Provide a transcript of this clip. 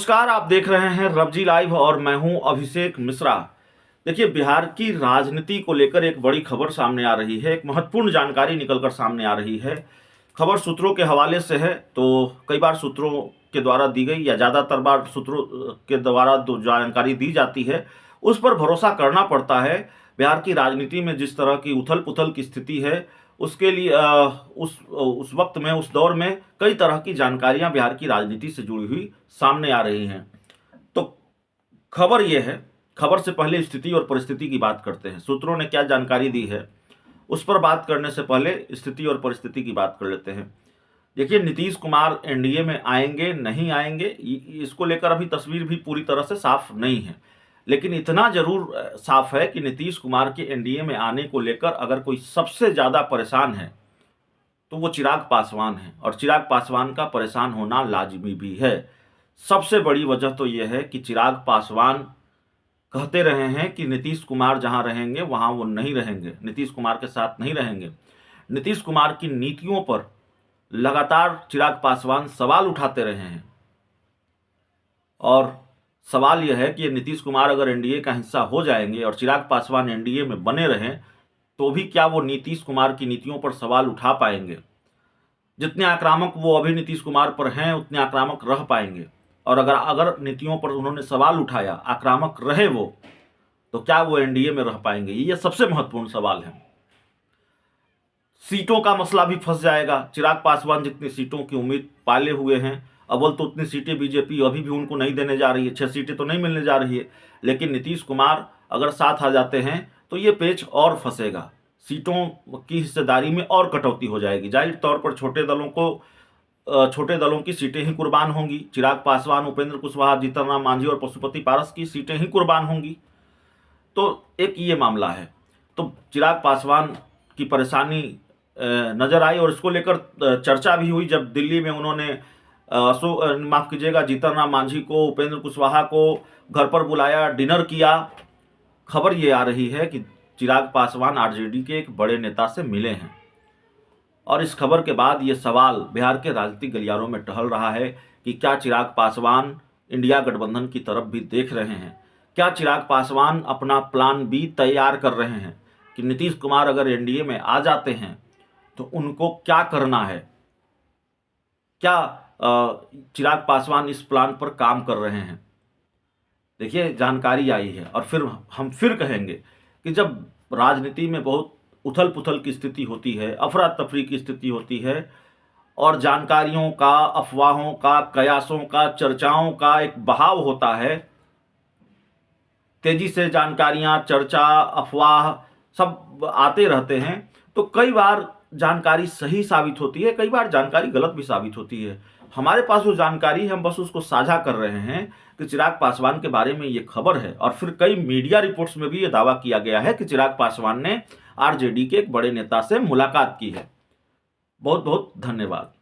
नमस्कार, आप देख रहे हैं रबजी लाइव और मैं हूं अभिषेक मिश्रा। देखिए, बिहार की राजनीति को लेकर एक बड़ी खबर सामने आ रही है। एक महत्वपूर्ण जानकारी निकलकर सामने आ रही है। खबर सूत्रों के हवाले से है, तो कई बार सूत्रों के द्वारा दी गई या ज़्यादातर बार सूत्रों के द्वारा जो जानकारी दी जाती है उस पर भरोसा करना पड़ता है। बिहार की राजनीति में जिस तरह की उथल पुथल की स्थिति है, उसके लिए उस वक्त में, उस दौर में कई तरह की जानकारियां बिहार की राजनीति से जुड़ी हुई सामने आ रही हैं। तो खबर यह है, खबर से पहले स्थिति और परिस्थिति की बात करते हैं। सूत्रों ने क्या जानकारी दी है उस पर बात करने से पहले स्थिति और परिस्थिति की बात कर लेते हैं। देखिए, नीतीश कुमार एनडीए में आएंगे नहीं आएंगे, इसको लेकर अभी तस्वीर भी पूरी तरह से साफ नहीं है। लेकिन इतना जरूर साफ है कि नीतीश कुमार के एनडीए में आने को लेकर अगर कोई सबसे ज़्यादा परेशान है तो वो चिराग पासवान है, और चिराग पासवान का परेशान होना लाजमी भी है। सबसे बड़ी वजह तो यह है कि चिराग पासवान कहते रहे हैं कि नीतीश कुमार जहां रहेंगे वहां वो नहीं रहेंगे, नीतीश कुमार के साथ नहीं रहेंगे। नीतीश कुमार की नीतियों पर लगातार चिराग पासवान सवाल उठाते रहे हैं, और सवाल यह है कि नीतीश कुमार अगर एनडीए का हिस्सा हो जाएंगे और चिराग पासवान एनडीए में बने रहें तो भी क्या वो नीतीश कुमार की नीतियों पर सवाल उठा पाएंगे। जितने आक्रामक वो अभी नीतीश कुमार पर हैं उतने आक्रामक रह पाएंगे, और अगर नीतियों पर उन्होंने सवाल उठाया, आक्रामक रहे वो, तो क्या वो एनडीए में रह पाएंगे? ये सबसे महत्वपूर्ण सवाल है। सीटों का मसला भी फंस जाएगा। चिराग पासवान जितनी सीटों की उम्मीद पाले हुए हैं, अव्वल तो उतनी सीटें बीजेपी अभी भी उनको नहीं देने जा रही है, 6 सीटें तो नहीं मिलने जा रही है। लेकिन नीतीश कुमार अगर साथ आ जाते हैं तो ये पेच और फंसेगा, सीटों की हिस्सेदारी में और कटौती हो जाएगी। जाहिर तौर पर छोटे दलों की सीटें ही कुर्बान होंगी। चिराग पासवान, उपेंद्र कुशवाहा, जीतन राम मांझी और पशुपति पारस की सीटें ही कुर्बान होंगी। तो एक ये मामला है। तो चिराग पासवान की परेशानी नजर आई, और इसको लेकर चर्चा भी हुई जब दिल्ली में उन्होंने माफ कीजिएगा, जीतन राम मांझी को, उपेंद्र कुशवाहा को घर पर बुलाया, डिनर किया। खबर ये आ रही है कि चिराग पासवान आरजेडी के एक बड़े नेता से मिले हैं, और इस खबर के बाद ये सवाल बिहार के राजनीतिक गलियारों में टहल रहा है कि क्या चिराग पासवान इंडिया गठबंधन की तरफ भी देख रहे हैं? क्या चिराग पासवान अपना प्लान बी तैयार कर रहे हैं कि नीतीश कुमार अगर एनडीए में आ जाते हैं तो उनको क्या करना है? क्या चिराग पासवान इस प्लान पर काम कर रहे हैं? देखिए, जानकारी आई है, और फिर हम कहेंगे कि जब राजनीति में बहुत उथल पुथल की स्थिति होती है, अफरा तफरी की स्थिति होती है, और जानकारियों का, अफवाहों का, कयासों का, चर्चाओं का एक बहाव होता है, तेजी से जानकारियां, चर्चा, अफवाह सब आते रहते हैं, तो कई बार जानकारी सही साबित होती है, कई बार जानकारी गलत भी साबित होती है। हमारे पास जो जानकारी है हम बस उसको साझा कर रहे हैं कि चिराग पासवान के बारे में ये खबर है, और फिर कई मीडिया रिपोर्ट्स में भी ये दावा किया गया है कि चिराग पासवान ने आरजेडी के एक बड़े नेता से मुलाकात की है। बहुत बहुत धन्यवाद।